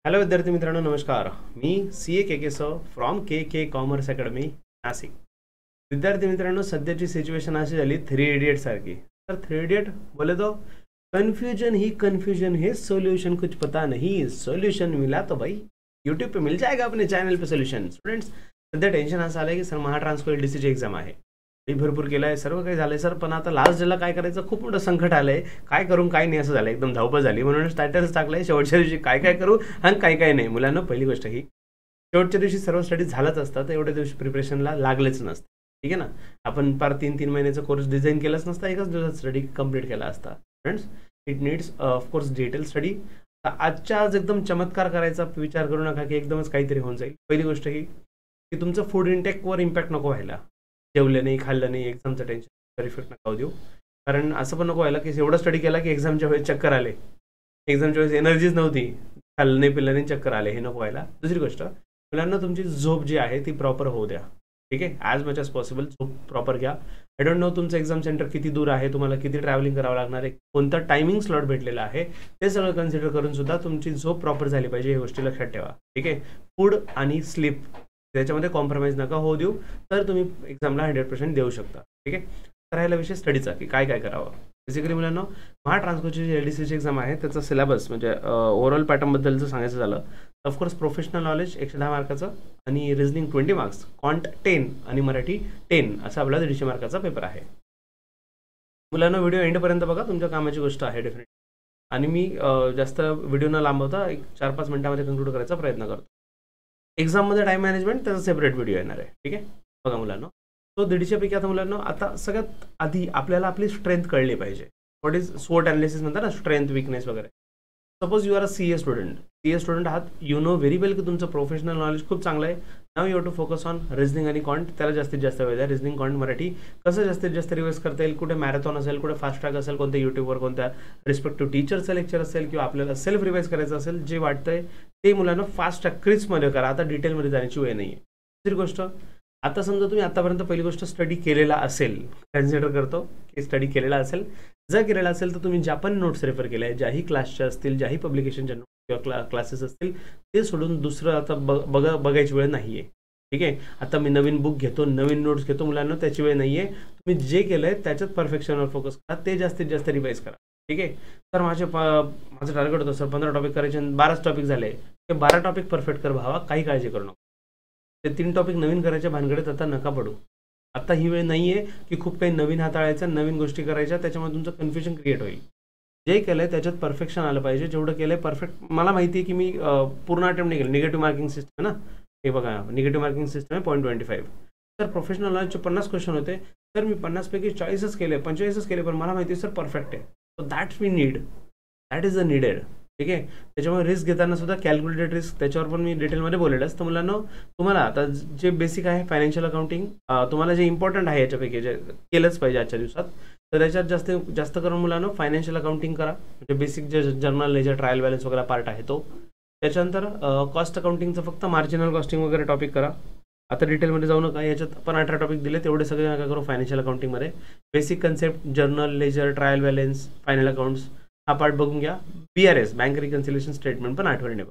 Hello विद्यार्थी मित्रांनो, नमस्कार. मी C A K K sir from K K commerce academy Nashik. विद्यार्थी मित्रांनो, सध्याची सिच्युएशन अशी झाली 3 इडियट सारखी. तर 3 इडियट बोले तो कन्फ्यूजन है, सोल्यूशन कुछ पता नहीं, सोल्यूशन मिला तो भाई यूट्यूब पे मिल जाएगा, अपने चॅनल पे सोल्यूशन. स्टुडंट्स, सध्या टेन्शन असं आलं की सर महाट्रान्सफर एलडीसीची एक्झाम आहे. मी भरपूर केलं आहे, सर्व काही झालंय सर, पण आता लास्ट डेला काय करायचं, खूप मोठं संकट आलंय. काय करून काय नाही असं झालं, एकदम धावपळ झाली. म्हणून स्टॅटस टाकलंय शेवटच्या दिवशी काय काय करू आणि काय काय नाही. मुलांना पहिली गोष्ट ही, शेवटच्या दिवशी सर्व स्टडी झालंच असतं, तर एवढ्या दिवशी प्रिपरेशनला लागलेच नसतं. ठीक आहे ना. आपण पार 3-3 महिन्याचा कोर्स डिझाईन केलाच नसता, एकाच दिवसात स्टडी कंप्लीट केला असता. Friends, it needs of course detail study. आजच्या आज एकदम चमत्कार करायचा विचार करू नका की एकदमच काहीतरी होऊन जाईल. पहिली गोष्ट ही की तुमचं फूड इंटेकवर इम्पॅक्ट नको व्हायला. जेवलं नाही, खाल्लं नाही, एक्झामचं टेन्शन इफेक्ट नका देऊ. कारण असं पण नको व्हायला की एवढा स्टडी केला की एक्झामच्या वेळेस चक्कर आले, एक्झामच्या वेळेस एनर्जीच नव्हती, खाल्लं नाही पिल्लं नाही, चक्कर आले, हे नको व्हायला. दुसरी गोष्ट, मुलांना तुमची झोप जी आहे ती प्रॉपर होऊ द्या. ठीक आहे, ॲज मच ॲज पॉसिबल झोप प्रॉपर घ्या. आय डोंट नो तुमचं एक्झाम सेंटर किती दूर आहे, तुम्हाला किती ट्रॅव्हलिंग करावं लागणार आहे, कोणता टायमिंग स्लॉट भेटलेला आहे, ते सगळं कन्सिडर करून सुद्धा तुमची झोप प्रॉपर झाली पाहिजे, ही गोष्टी लक्षात ठेवा. ठीक आहे, फूड आणि स्लीप त्याच्यामध्ये कॉम्प्रोमाइज नका होऊ देऊ, तर तुम्ही एक्झामला 100% देऊ शकता. ठीक आहे, तर राहिला विषय स्टडीचा की काय काय करावं. बेसिकली मुलांना महाट्रान्सफरची जी एलडीसीची एक्झाम आहे त्याचा सिलेबस म्हणजे ओव्हरऑल पॅटर्नबद्दल जर सांगायचं झालं, ऑफकोर्स प्रोफेशनल नॉलेज 110 मार्काचं आणि रिझनिंग 20 मार्क्स, क्वांट 10 आणि मराठी 10 असा आपला 150 मार्काचा पेपर आहे. मुलांना व्हिडिओ एंडपर्यंत बघा, तुमच्या कामाची गोष्ट आहे डेफिनेटली. आणि मी जास्त व्हिडिओ न लांबवता एक 4-5 मिनिटांमध्ये कन्क्लूड करायचा प्रयत्न करतो. एक्झाममध्ये टाईम मॅनेजमेंट त्याचा सेपरेट व्हिडिओ येणार आहे. ठीक आहे, बघा मुलांना, तो 150 पैकी आता मुलांना आता सगळ्यात आधी आपल्याला आपली स्ट्रेंथ कळली पाहिजे. व्हॉट इज स्वॉट अनालिसिस म्हणतात ना, स्ट्रेंथ विकनेस वगैरे. Suppose you are a CA student आहात, यू नो व्हेरी वेल की तुमचं प्रोफेशनल नॉलेज खूप चांगलं आहे. Now you have to focus on reasoning आणि कॉन्ट. त्याला जास्तीत जास्त वेळ द्या. रिझनिंग, कॉन्ट, मराठी कसं जास्तीत जास्त रिवाइज करता येईल, कुठे मॅरेथॉन असेल, कुठे फास्ट ट्रॅक असेल, कोणत्या यूट्यूबवर कोणत्या रिस्पेक्टिव्ह टीचरचं लेक्चर असेल किंवा आपल्याला सेल्फ रिवाइज करायचं असेल, जे वाटतंय ते मुलांना फास्ट ट्रॅक क्रिस्पमध्ये करा. आता डिटेलमध्ये जाण्याची वेळ नाही आहे. दुसरी गोष्ट, आता समजा तुम्ही आतापर्यंत पहिली गोष्ट स्टडी केलेला असेल, कन्सिडर करतो की स्टडी केलेला असेल. जर केलेला असेल तर तुम्ही ज्या पण नोट्स रेफर केल्या आहेत, ज्याही क्लासच्या असतील, ज्याही पब्लिकेशनच्या नोट्स किंवा क्लासेस असतील, ते सोडून दुसरं आता बघायची वेळ नाही आहे. ठीक आहे, आता मी नवीन बुक घेतो, नवीन नोट्स घेतो, मुलांना त्याची वेळ नाही आहे. तुम्ही जे केलं आहे त्याच्यात परफेक्शनवर फोकस करा, ते जास्तीत जास्त रिवाइज करा. ठीक आहे, तर माझं टार्गेट होतं सर 15 टॉपिक करायचे आणि 12च टॉपिक झाले, ते 12 टॉपिक परफेक्ट कर भावा, काही काळजी करू नका. ते 3 टॉपिक नवीन करायच्या भानगडीत आता नका पडू. आता ही वेळ नाही आहे की खूप काही नवीन हाताळायचं, नवीन गोष्टी करायच्या, त्याच्यामुळे तुमचं कन्फ्युजन क्रिएट होईल. जे केलं आहे त्याच्यात परफेक्शन आलं पाहिजे. जेवढं केलं आहे परफेक्ट. मला माहिती आहे की मी पूर्ण अटेम्प्ट नाही केलं. निगेटिव्ह मार्किंग सिस्टम आहे ना, हे बघा, निगेटिव्ह मार्किंग सिस्टम आहे 0.25. तर प्रोफेशनल नॉलेजचे 50 क्वेश्चन होते, तर मी 50 पैकी 40च केले, 45च केले, पण मला माहिती आहे सर परफेक्ट आहे. So that we need, that is the needed. ठीक आहे, त्याच्यामुळे रिस्क घेताना सुद्धा कॅल्क्युलेटेड रिस्क, त्याच्यावर पण मी डिटेलमध्ये बोललेलं असतं. मुलांना तुम्हाला आता जे बेसिक आहे फायनान्शियल अकाउंटिंग, तुम्हाला जे इम्पॉर्टंट आहे याच्यापैकी जे केलंच पाहिजे आजच्या दिवसात, तर त्याच्यात जास्त करून मुलांना फायनान्शियल अकाउंटिंग करा. म्हणजे बेसिक जे जर्नल लेजर ट्रायल बॅलन्स वगैरे पार्ट आहे तो. त्याच्यानंतर कॉस्ट अकाउंटिंगचं फक्त मार्जिनल कॉस्टिंग वगैरे टॉपिक करा. आता डिटेलमध्ये जाऊ नका, याच्यात पण 18 टॉपिक दिले, तेवढे सगळे नका करू. फायनान्शियल अकाउंटिंगमध्ये basic concept, journal ledger trial balance, final accounts, हा पार्ट बघून घ्या. BRS बँक रिकन्सिलेशन स्टेटमेंट पण आठवणीने बघा,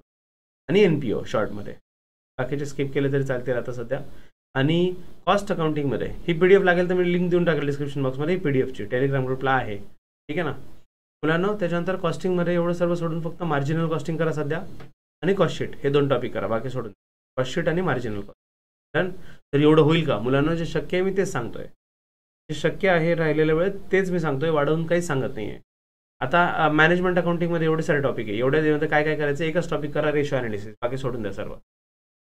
आणि NPO शॉर्टमध्ये. बाकीचे स्किप केले तरी चालतील आता सध्या. आणि कॉस्ट अकाउंटिंगमध्ये ही PDF लागेल तर मी लिंक देऊन टाकेल डिस्क्रिप्शन बॉक्समध्ये. ही PDFची टेलिग्राम ग्रुपला आहे. ठीक आहे ना मुलांना. त्याच्यानंतर कॉस्टिंगमध्ये एवढं सर्व सोडून फक्त मार्जिनल कॉस्टिंग करा सध्या, आणि कॉस्ट शीट, हे 2 टॉपिक करा. बाकी सोडून कॉस्ट शीट आणि मार्जिनल कॉस्ट. तर एवढं होईल का मुलांना? जे शक्य आहे मी तेच सांगतोय, जे शक्य आहे राहिलेल्या वेळेत तेच मी सांगतोय, वाढवून काहीच सांगत नाही आहे. आता मॅनेजमेंट अकाउंटिंगमध्ये एवढे सारे टॉपिक आहे, एवढ्या दिवसामध्ये काय काय करायचं, एकच टॉपिक करा, रेशो अनालिसिस. बाकी सोडून द्या सर्व,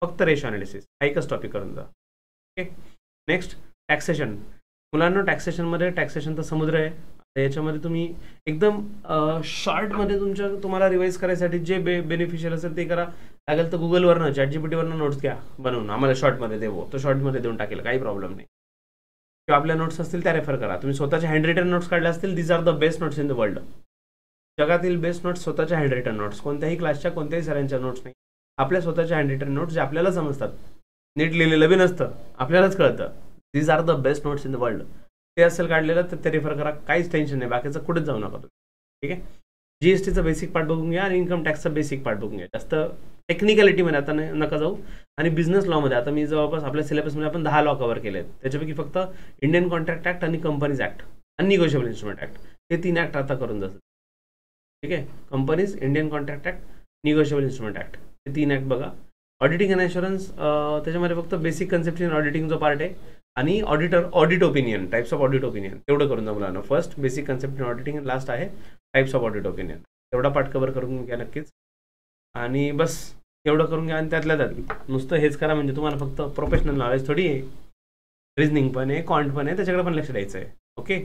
फक्त रेशो अनालिसिस एकच टॉपिक करून जा. Okay, next taxation. मुलांना टॅक्सेशनमध्ये, टॅक्सेशन तर समुद्र आहे. याच्यामध्ये तुम्ही एकदम शॉर्टमध्ये तुम्हाला रिवाइज करायसाठी जे बेनिफिशियल असेल ते करा. लागेल तर गुगलवरनं, ChatGPTवरनं नोट्स घ्या बनवून, आम्हाला शॉर्टमध्ये देऊ, तो शॉर्टमध्ये देऊन टाकेल, काही प्रॉब्लेम नाही. किंवा आपल्या नोट्स असतील त्या रेफर करा. तुम्ही स्वतःच्या हँडरिटन नोट्स काढल्या असतील, these are the best notes in the world. जगातील बेस्ट नोट्स स्वतःच्या हँडरिटन नोट्स, कोणत्याही क्लासच्या कोणत्याही सरांच्या नोट्स नाही, आपल्या स्वतःच्या हँडरिटन नोट्स जे आपल्याला समजतात. नीट लिहिलेलं बी नसतं, आपल्यालाच कळतं. These are the best notes in the world. ते असेल काढलेलं तर ते रेफर करा, काहीच टेन्शन नाही. बाकीचं कुठेच जाऊ नका तुम्ही. ठीक आहे, GSTचा बेसिक पार्ट बघून घ्या आणि इन्कम टॅक्सचा बेसिक पार्ट बघून घ्या. जास्त टेक्निकॅलिटीमध्ये आता नका जाऊ. आणि बिझनेस लॉमध्ये आता मी जवळपास आपल्या सिलेबसमध्ये आपण 10 लॉ कव्हर केले आहेत. त्याच्यापैकी फक्त इंडियन कॉन्ट्रॅक्ट ऍक्ट आणि कंपनीज ऍक्ट आणि निगोशिएबल इन्स्ट्रुमेंट ऍक्ट हे 3 ऍक्ट आता करून जातात. ठीक आहे, companies, Indian contract act, negotiable instrument act हे 3 ऍक्ट बघा. ऑडिटिंग अँड इन्शुरन्स त्याच्यामध्ये फक्त बेसिक कन्सेप्ट इन ऑडिटिंग जो पार्ट आहे आणि audit opinion, types of audit opinion तेवढं करून जा मुलांना. First basic concept in auditing, last आहे टाइप्स ऑफ ऑडिट ओपिनियन. तेवढा पार्ट कव्हर करून घ्या नक्कीच. आणि बस एवढं करून घ्या. आणि त्यातल्या त्यात नुसतं हेच करा म्हणजे तुम्हाला फक्त प्रोफेशनल नॉलेज थोडी आहे, रिझनिंग पण आहे, कॉन्ट पण आहे, त्याच्याकडे पण लक्ष द्यायचं आहे. ओके,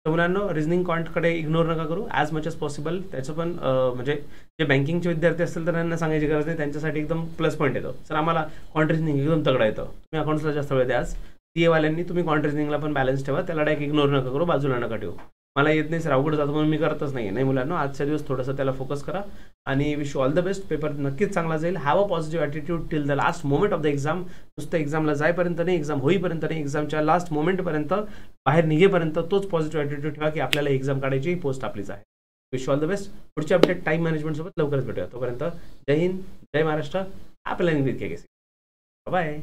तर मुलांना रिझनिंग कॉन्टकडे इग्नोर नका करू ॲज मच एज पॉसिबल. त्याचं पण म्हणजे जे बँकिंगचे विद्यार्थी असतील तर त्यांना सांगायची गरज नाही, त्यांच्यासाठी एकदम प्लस पॉईंट येतो. सर आम्हाला कॉन्ट रिझनिंग एकदम तगडा येतं, तुम्ही अकाउंट्सला जास्त वेळ द्या. आज CA वाल्यांनी तुम्ही कॉन्ट रिझनिंगला पण बॅलन्स ठेवा, त्याला डायरेक्ट इग्नोर नका करू, बाजूला नका ठेवू. मला येत नाही सर, अवघड जातं म्हणून मी करतच नाही मुलांना. आजच्या दिवस थोडंसं त्याला फोकस करा आणि wish you all the best. Paper नक्कीच चांगला जाईल. Have a positive attitude till the last moment of the exam. नुसतं एक्झामला जाईपर्यंत नाही, एक्झाम होईपर्यंत नाही, एक्झामच्या लास्ट मोमेंटपर्यंत बाहेर निघेपर्यंत तोच पॉझिटिव्ह ॲटिट्यूड ठेवा की आपल्याला एक्झाम काढायची, पोस्ट आपलीच आहे. Wish you all the best. पुढचे अपडेट टाईम मॅनेजमेंटसोबत लवकरच भेटूया. तोपर्यंत जय हिंद, जय महाराष्ट्र. आपल्याला विथ KKC. बाय.